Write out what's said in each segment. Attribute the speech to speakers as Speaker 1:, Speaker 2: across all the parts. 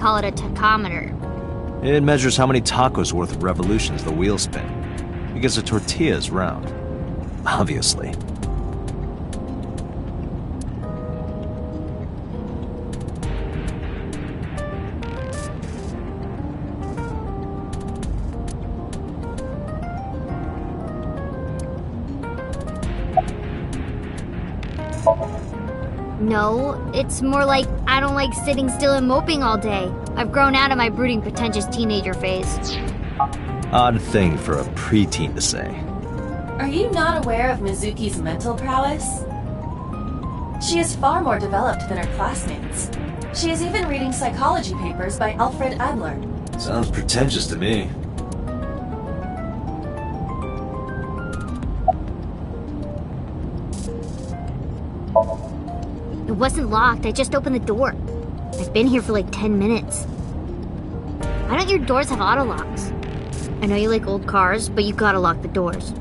Speaker 1: Call it a tachometer.
Speaker 2: It measures how many tacos worth of revolutions the wheels spin. Because a tortilla is round. Obviously.
Speaker 1: No, it's more like I don't like sitting still and moping all day. I've grown out of my brooding, pretentious teenager phase.
Speaker 2: Odd thing for a preteen to say.
Speaker 3: Are you not aware of Mizuki's mental prowess? She is far more developed than her classmates. She is even reading psychology papers by Alfred Adler.
Speaker 2: Sounds pretentious to me.
Speaker 1: It wasn't locked, I just opened the door. I've been here for like 10 minutes. Why don't your doors have auto locks? I know you like old cars, but you gotta lock the doors.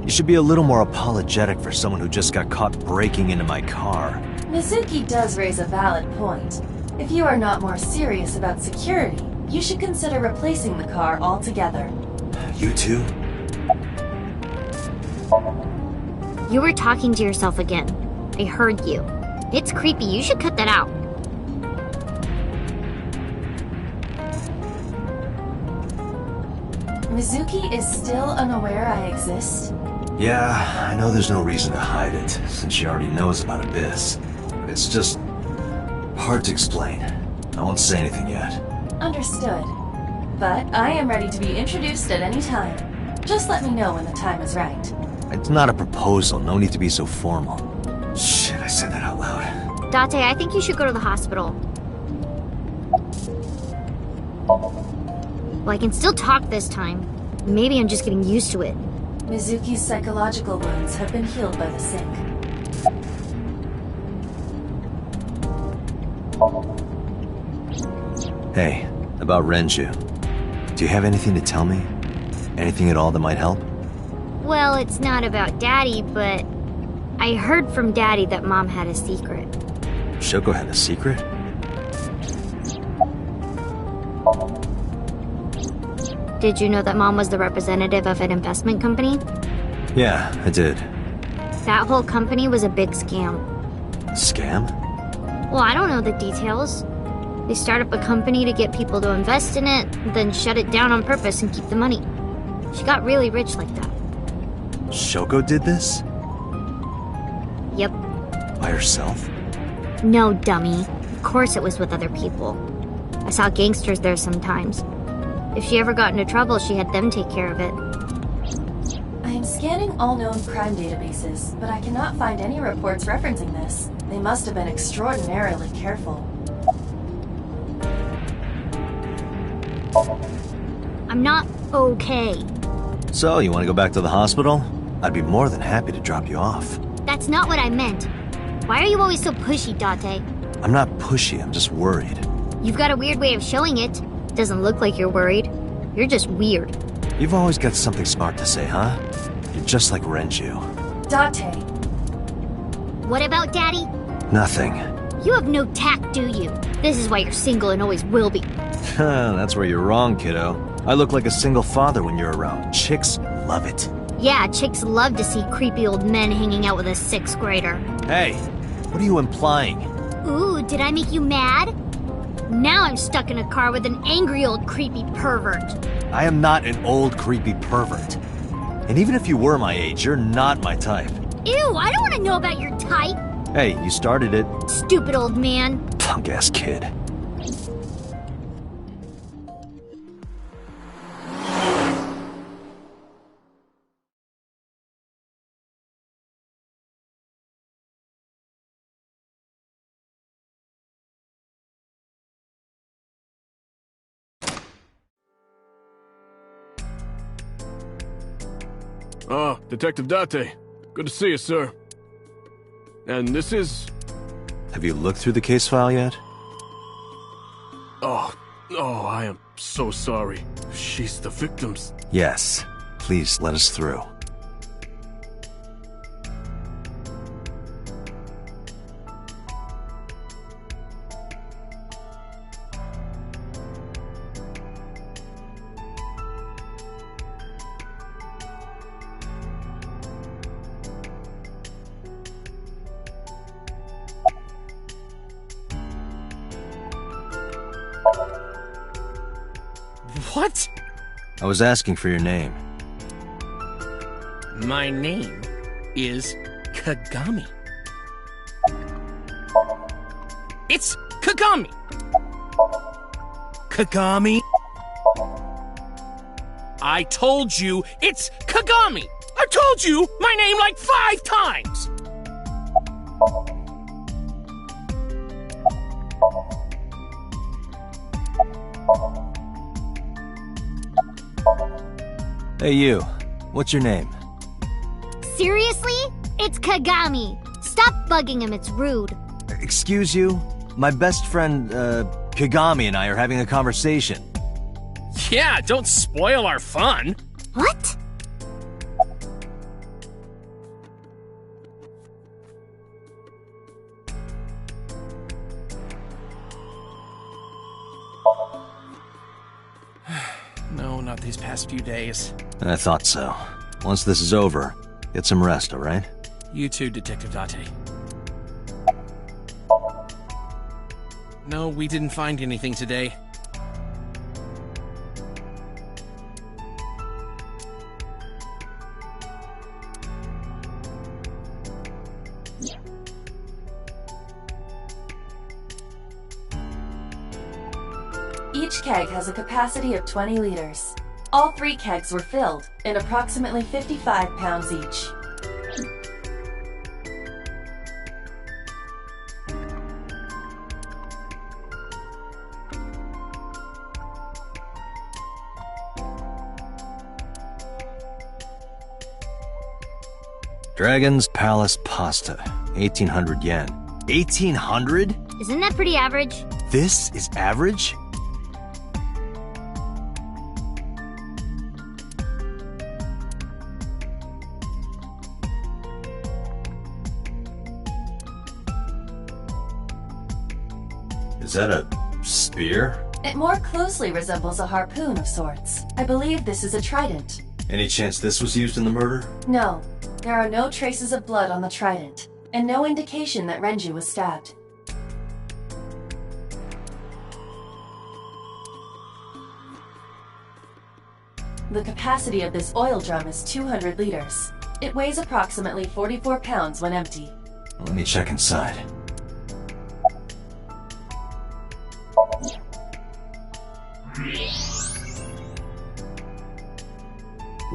Speaker 2: You should be a little more apologetic for someone who just got caught breaking into my car.
Speaker 3: Mizuki does raise a valid point. If you are not more serious about security, you should consider replacing the car altogether.
Speaker 2: You too?
Speaker 1: You were talking to yourself again. I heard you. It's creepy, you should cut that out.
Speaker 3: Mizuki is still unaware I exist?
Speaker 2: Yeah, I know there's no reason to hide it, since she already knows about Abyss. It's just hard to explain. I won't say anything yet. Understood.
Speaker 3: But I am ready to be introduced at any time. Just let me know when the time is right.
Speaker 2: It's not a proposal, no need to be so formal. Shit, I said that out loud.
Speaker 1: Date, I think you should go to the hospital. Well, I can still talk this time. Maybe I'm just getting used to it.
Speaker 3: Mizuki's psychological wounds have been healed by the sink.
Speaker 2: Hey, about Renju. Do you have anything to tell me? Anything at all that might help?
Speaker 1: Well, it's not about Daddy, but I heard from Daddy that Mom had a secret.
Speaker 2: Shoko had a secret?
Speaker 1: Did you know that Mom was the representative of an investment company?
Speaker 2: Yeah, I did.
Speaker 1: That whole company was a big scam.
Speaker 2: Scam?
Speaker 1: Well, I don't know the details. They start up a company to get people to invest in it, then shut it down on purpose and keep the money. She got really rich like that.
Speaker 2: Shoko did this?
Speaker 1: Yep.
Speaker 2: By herself?
Speaker 1: No, dummy. Of course it was with other people. I saw gangsters there sometimes. If she ever got into trouble, she had them take care of it.
Speaker 3: I am scanning all known crime databases, but I cannot find any reports referencing this. They must have been extraordinarily careful.
Speaker 1: I'm not okay.
Speaker 2: So, you want to go back to the hospital? I'd be more than happy to drop you off.
Speaker 1: That's not what I meant. Why are you always so pushy, Date?
Speaker 2: I'm not pushy, I'm just worried.
Speaker 1: You've got a weird way of showing it. Doesn't look like you're worried. You're just weird.
Speaker 2: You've always got something smart to say, huh? You're just like Renju.
Speaker 3: Date.
Speaker 1: What about Daddy?
Speaker 2: Nothing.
Speaker 1: You have no tact, do you? This is why you're single and always will be.
Speaker 2: That's where you're wrong, kiddo. I look like a single father when you're around. Chicks love it.
Speaker 1: Yeah, chicks love to see creepy old men hanging out with a 6th grader.
Speaker 2: Hey, what are you implying?
Speaker 1: Ooh, did I make you mad? Now I'm stuck in a car with an angry old creepy pervert.
Speaker 2: I am not an old creepy pervert. And even if you were my age, you're not my type.
Speaker 1: Ew, I don't want to know about your type.
Speaker 2: Hey, you started it.
Speaker 1: Stupid old man.
Speaker 2: Punk-ass kid.
Speaker 4: Ah, Detective Date. Good to see you, sir. And this is...
Speaker 2: Have you looked through the case file yet?
Speaker 4: Oh, I am so sorry. She's the victim's...
Speaker 2: Yes. Please, let us through.
Speaker 5: What?
Speaker 2: I was asking for your name.
Speaker 5: My name is Kagami. It's Kagami! Kagami? I told you it's Kagami! I told you my name like 5 times!
Speaker 2: Hey you, what's your name?
Speaker 1: Seriously? It's Kagami. Stop bugging him, it's rude.
Speaker 2: Excuse you? My best friend, Kagami and I are having a conversation.
Speaker 5: Yeah, don't spoil our fun.
Speaker 1: What?
Speaker 5: No, not these past few days.
Speaker 2: I thought so. Once this is over, get some rest, alright?
Speaker 5: You too, Detective Date. No, we didn't find anything today.
Speaker 3: Each keg has a capacity of 20 liters. All 3 kegs were filled, and approximately 55 pounds each.
Speaker 2: Dragon's Palace Pasta, 1800 yen. 1800?
Speaker 1: Isn't that pretty average?
Speaker 2: This is average? Is that a spear?
Speaker 3: It more closely resembles a harpoon of sorts. I believe this is a trident.
Speaker 2: Any chance this was used in the murder?
Speaker 3: No, there are no traces of blood on the trident, and no indication that Renju was stabbed. The capacity of this oil drum is 200 liters. It weighs approximately 44 pounds when empty.
Speaker 2: Let me check inside.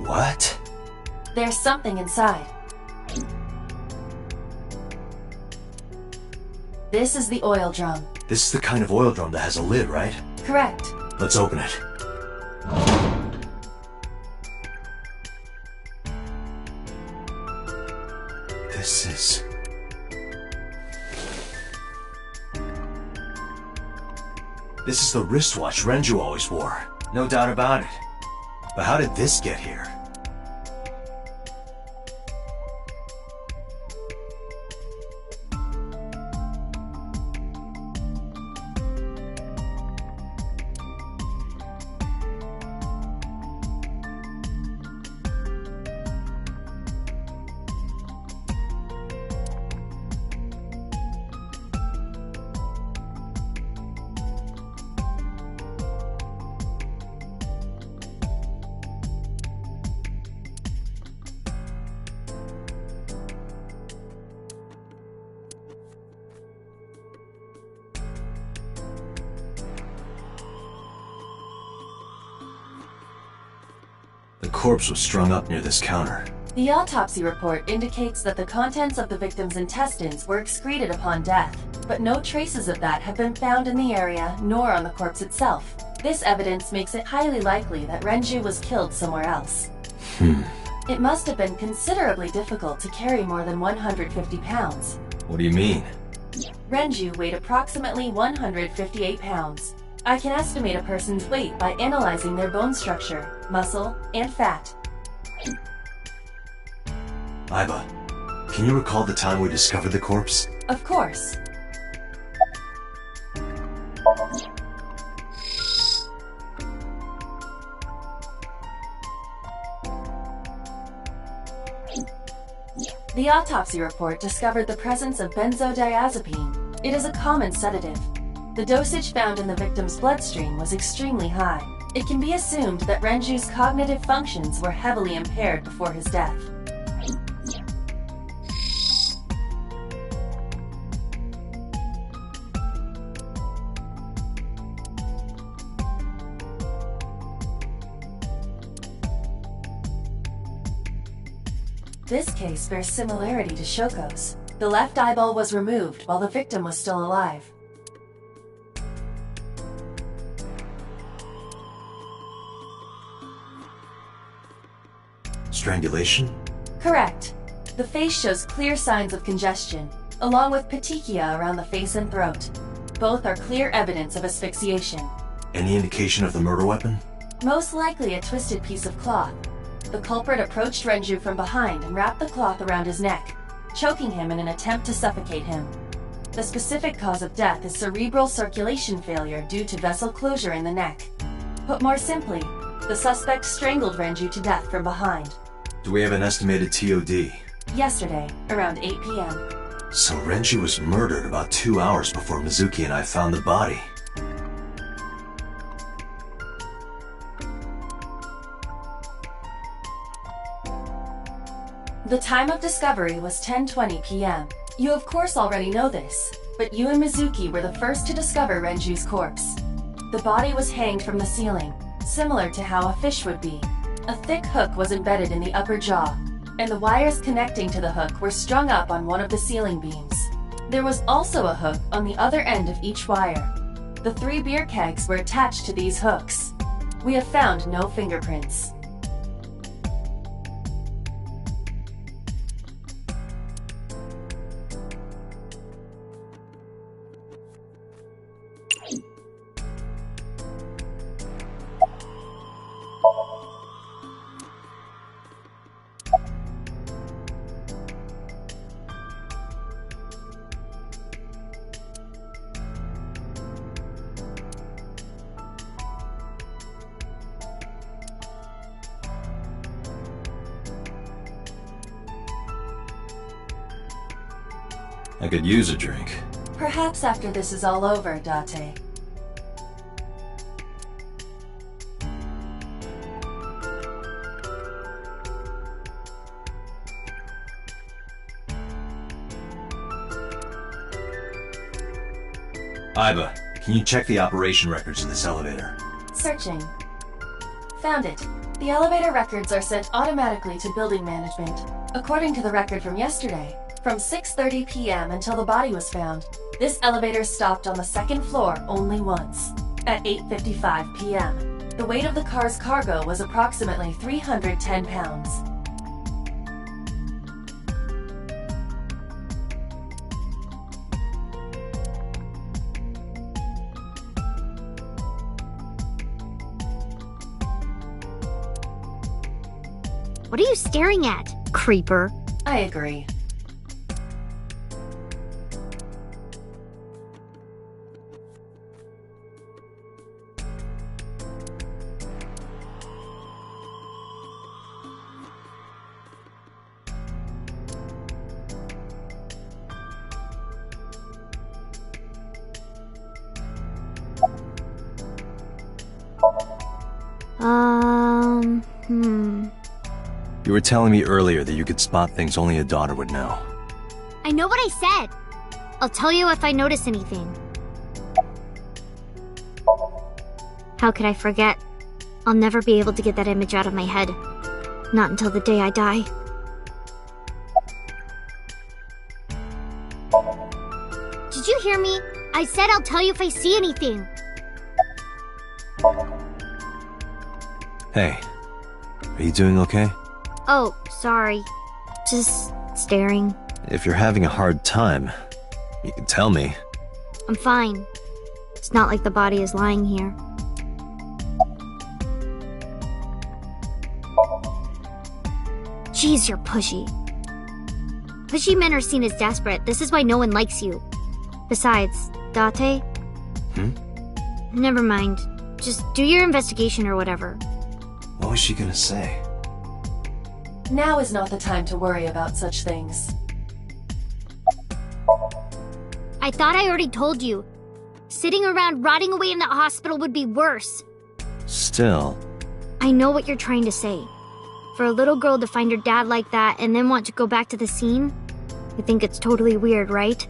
Speaker 2: What?
Speaker 3: There's something inside. This is the oil drum.
Speaker 2: This is the kind of oil drum that has a lid, right?
Speaker 3: Correct.
Speaker 2: Let's open it. This is... This is the wristwatch Renju always wore. No doubt about it. But how did this get here? The corpse was strung up near this counter.
Speaker 3: The autopsy report indicates that the contents of the victim's intestines were excreted upon death, but no traces of that have been found in the area nor on the corpse itself. This evidence makes it highly likely that Renju was killed somewhere else. It must have been considerably difficult to carry more than 150 pounds.
Speaker 2: What do you mean?
Speaker 3: Renju weighed approximately 158 pounds. I can estimate a person's weight by analyzing their bone structure, muscle, and fat.
Speaker 2: Aiba, can you recall the time we discovered the corpse?
Speaker 3: Of course. The autopsy report discovered the presence of benzodiazepine. It is a common sedative. The dosage found in the victim's bloodstream was extremely high. It can be assumed that Renju's cognitive functions were heavily impaired before his death. This case bears similarity to Shoko's. The left eyeball was removed while the victim was still alive.
Speaker 2: Strangulation?
Speaker 3: Correct. The face shows clear signs of congestion, along with petechia around the face and throat. Both are clear evidence of asphyxiation.
Speaker 2: Any indication of the murder weapon?
Speaker 3: Most likely a twisted piece of cloth. The culprit approached Renju from behind and wrapped the cloth around his neck, choking him in an attempt to suffocate him. The specific cause of death is cerebral circulation failure due to vessel closure in the neck. Put more simply, the suspect strangled Renju to death from behind.
Speaker 2: Do we have an estimated TOD?
Speaker 3: Yesterday, around 8 p.m.
Speaker 2: So Renju was murdered about 2 hours before Mizuki and I found the body.
Speaker 3: The time of discovery was 10:20 p.m. You of course already know this, but you and Mizuki were the first to discover Renju's corpse. The body was hanged from the ceiling, similar to how a fish would be. A thick hook was embedded in the upper jaw, and the wires connecting to the hook were strung up on one of the ceiling beams. There was also a hook on the other end of each wire. The 3 beer kegs were attached to these hooks. We have found no fingerprints.
Speaker 2: I could use a drink.
Speaker 3: Perhaps after this is all over, Date.
Speaker 2: Aiba, can you check the operation records in this elevator?
Speaker 3: Searching. Found it. The elevator records are sent automatically to building management. According to the record from yesterday, from 6:30 p.m. until the body was found, this elevator stopped on the 2nd floor only once, at 8:55 p.m. The weight of the car's cargo was approximately 310 pounds.
Speaker 1: What are you staring at, creeper?
Speaker 3: I agree.
Speaker 2: You were telling me earlier that you could spot things only a daughter would know.
Speaker 1: I know what I said. I'll tell you if I notice anything. How could I forget? I'll never be able to get that image out of my head. Not until the day I die. Did you hear me? I said I'll tell you if I see anything.
Speaker 2: Hey, are you doing okay?
Speaker 1: Oh, sorry. Just staring.
Speaker 2: If you're having a hard time, you can tell me.
Speaker 1: I'm fine. It's not like the body is lying here. Jeez, you're pushy. Pushy men are seen as desperate. This is why no one likes you. Besides, Date? Never mind. Just do your investigation or whatever.
Speaker 2: What was she gonna say?
Speaker 3: Now is not the time to worry about such things.
Speaker 1: I thought I already told you. Sitting around rotting away in that hospital would be worse.
Speaker 2: Still...
Speaker 1: I know what you're trying to say. For a little girl to find her dad like that and then want to go back to the scene, I think it's totally weird, right?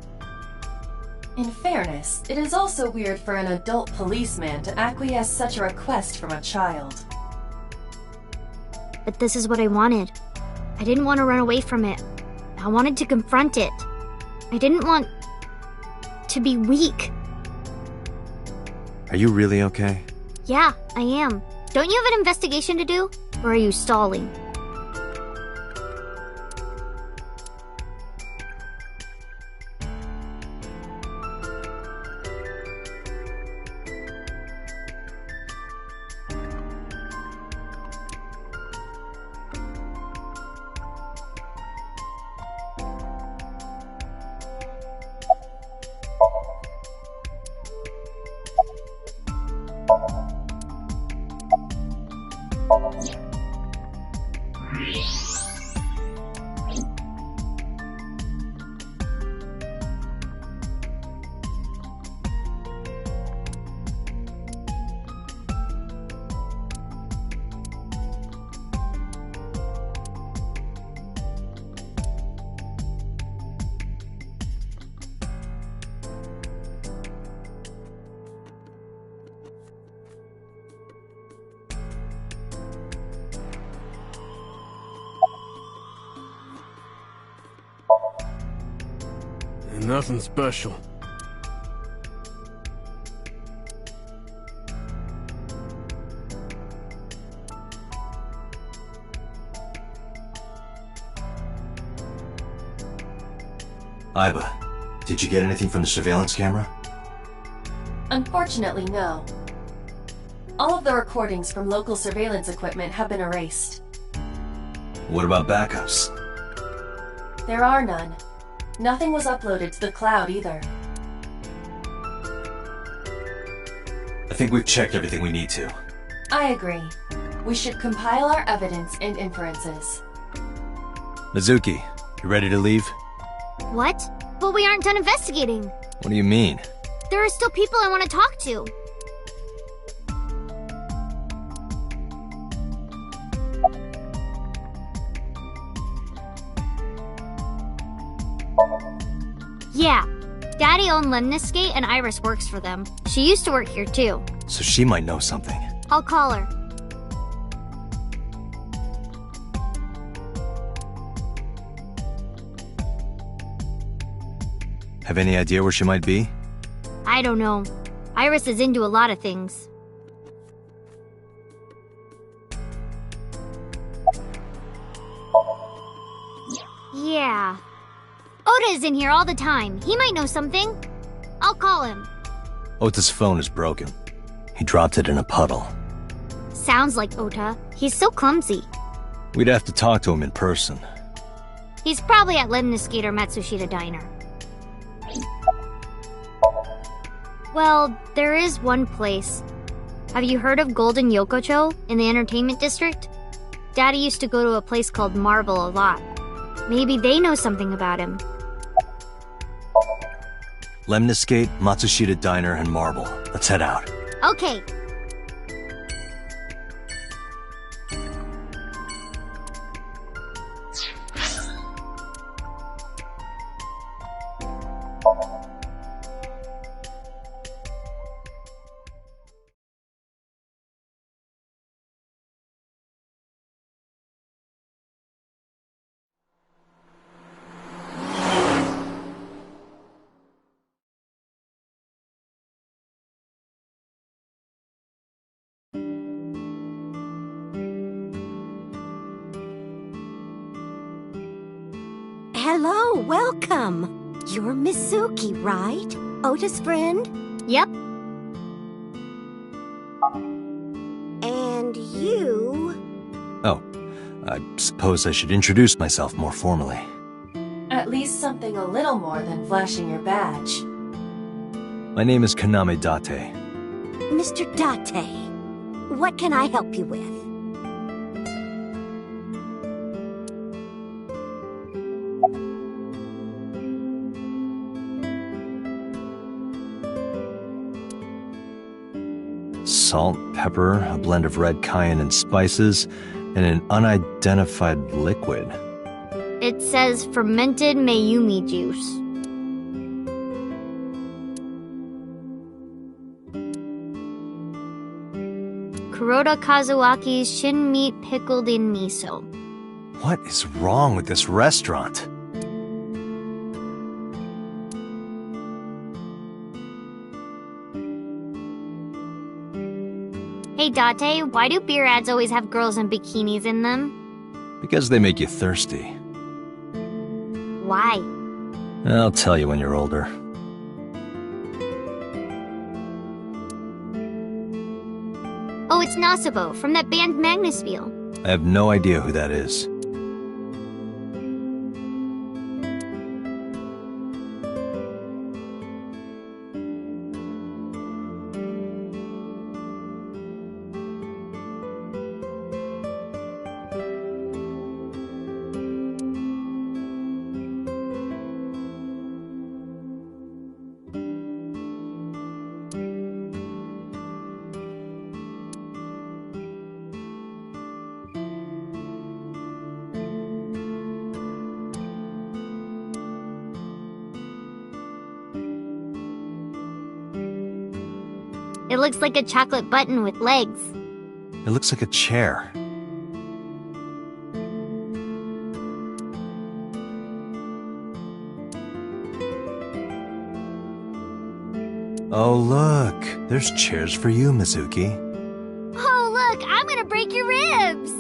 Speaker 3: In fairness, it is also weird for an adult policeman to acquiesce such a request from a child.
Speaker 1: But this is what I wanted. I didn't want to run away from it. I wanted to confront it. I didn't want to be weak.
Speaker 2: Are you really okay?
Speaker 1: Yeah, I am. Don't you have an investigation to do? Or are you stalling?
Speaker 4: Nothing special.
Speaker 2: Iba, did you get anything from the surveillance camera?
Speaker 3: Unfortunately, no. All of the recordings from local surveillance equipment have been erased.
Speaker 2: What about backups?
Speaker 3: There are none. Nothing was uploaded to the cloud either.
Speaker 2: I think we've checked everything we need to.
Speaker 3: I agree. We should compile our evidence and inferences.
Speaker 2: Mizuki, you ready to leave?
Speaker 1: What? But we aren't done investigating.
Speaker 2: What do you mean?
Speaker 1: There are still people I want to talk to. Yeah. Daddy owned Lemniscate and Iris works for them. She used to work here too.
Speaker 2: So she might know something.
Speaker 1: I'll call her.
Speaker 2: Have any idea where she might be?
Speaker 1: I don't know. Iris is into a lot of things. Yeah. Oda is in here all the time. He might know something. I'll call him.
Speaker 2: Ota's phone is broken. He dropped it in a puddle.
Speaker 1: Sounds like Ota. He's so clumsy.
Speaker 2: We'd have to talk to him in person.
Speaker 1: He's probably at Lemniscate or Matsushita Diner. Well, there is one place. Have you heard of Golden Yokocho in the entertainment district? Daddy used to go to a place called Marble a lot. Maybe they know something about him.
Speaker 2: Lemniscate, Matsushita Diner, and Marble. Let's head out.
Speaker 1: Okay.
Speaker 6: Hello, welcome. You're Mizuki, right? Ota's friend?
Speaker 1: Yep.
Speaker 6: And you...
Speaker 2: Oh, I suppose I should introduce myself more formally.
Speaker 3: At least something a little more than flashing your badge.
Speaker 2: My name is Kaname Date.
Speaker 6: Mr. Date, what can I help you with?
Speaker 2: Salt, pepper, a blend of red cayenne and spices, and an unidentified liquid.
Speaker 1: It says fermented Mayumi juice. Kuroda Kazuaki's shin meat pickled in miso.
Speaker 2: What is wrong with this restaurant?
Speaker 1: Hey Date, why do beer ads always have girls in bikinis in them?
Speaker 2: Because they make you thirsty.
Speaker 1: Why?
Speaker 2: I'll tell you when you're older.
Speaker 1: Oh, it's Nasubo, from that band Magnusfield.
Speaker 2: I have no idea who that is.
Speaker 1: It looks like a chocolate button with legs.
Speaker 2: It looks like a chair. Oh, look. There's chairs for you, Mizuki.
Speaker 1: Oh, look, I'm gonna break your ribs!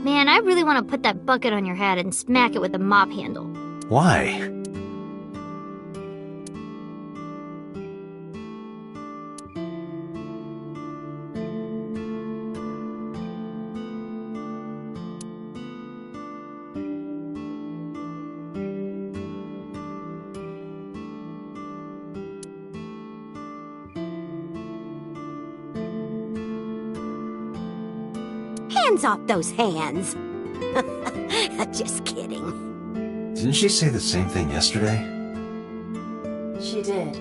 Speaker 1: Man, I really want to put that bucket on your head and smack it with a mop handle.
Speaker 2: Why?
Speaker 6: Hands off those hands. Just kidding.
Speaker 2: Didn't she say the same thing yesterday?
Speaker 3: She did.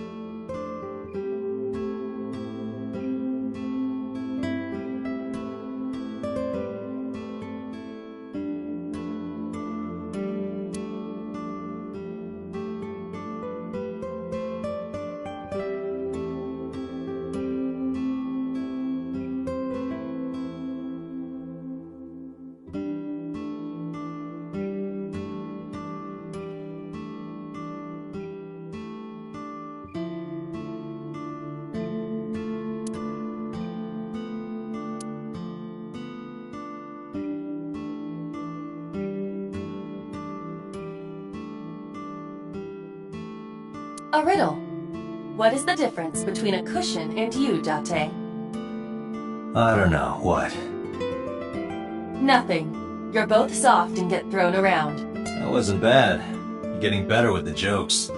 Speaker 3: A riddle. What is the difference between a cushion and you, Date?
Speaker 2: I don't know. What?
Speaker 3: Nothing. You're both soft and get thrown around.
Speaker 2: That wasn't bad. You're getting better with the jokes.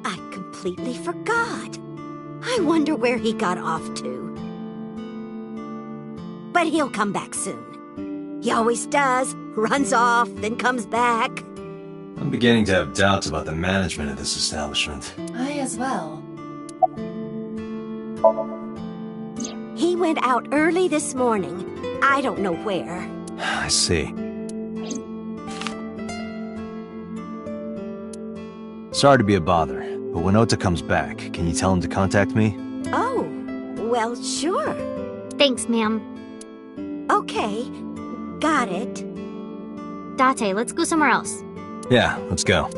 Speaker 6: I completely forgot. I wonder where he got off to. But he'll come back soon. He always does. Runs off, then comes back.
Speaker 2: I'm beginning to have doubts about the management of this establishment.
Speaker 3: I as well.
Speaker 6: He went out early this morning. I don't know where.
Speaker 2: I see. Sorry to be a bother, but when Ota comes back, can you tell him to contact me?
Speaker 6: Oh, well, sure.
Speaker 1: Thanks, ma'am.
Speaker 6: Okay, got it.
Speaker 1: Date, let's go somewhere else.
Speaker 2: Yeah, let's go.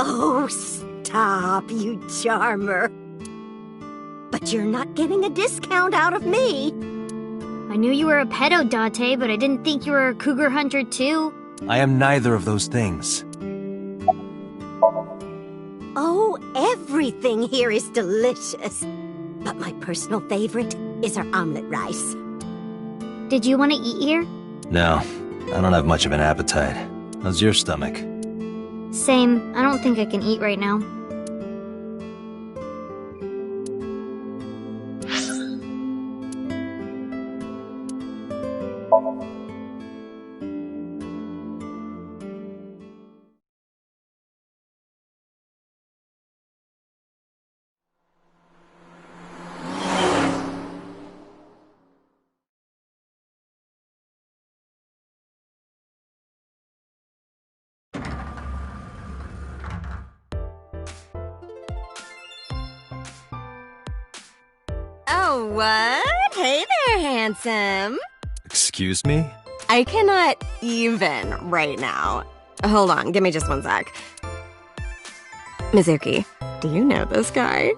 Speaker 6: Oh, stop, you charmer. But you're not getting a discount out of me.
Speaker 1: I knew you were a pedo, Date, but I didn't think you were a cougar hunter too.
Speaker 2: I am neither of those things.
Speaker 6: Oh, everything here is delicious. But my personal favorite is our omelet rice.
Speaker 1: Did you want to eat here?
Speaker 2: No, I don't have much of an appetite. How's your stomach?
Speaker 1: Same. I don't think I can eat right now.
Speaker 7: Oh, what? Hey there, handsome.
Speaker 2: Excuse me?
Speaker 7: I cannot even right now. Hold on, give me just one sec. Mizuki, do you know this guy?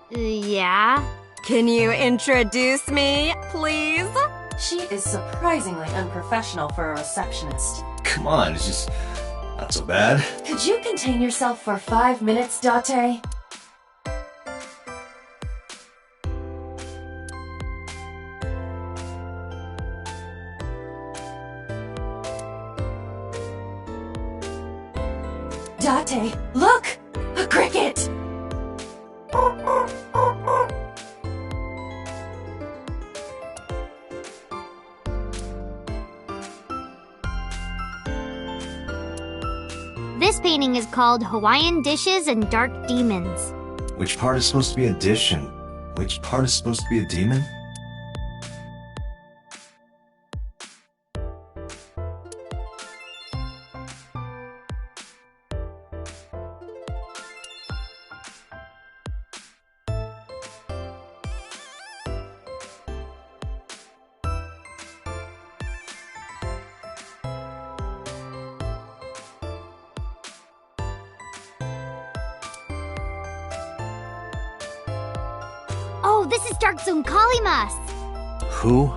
Speaker 1: Yeah?
Speaker 7: Can you introduce me, please?
Speaker 3: She is surprisingly unprofessional for a receptionist.
Speaker 2: Come on, it's just not so bad.
Speaker 3: Could you contain yourself for 5 minutes, Date? Date, look! A cricket!
Speaker 1: This painting is called Hawaiian Dishes and Dark Demons.
Speaker 2: Which part is supposed to be a dish and which part is supposed to be a demon?
Speaker 1: Oh, this is Dark Zone Kalimas!
Speaker 2: Who?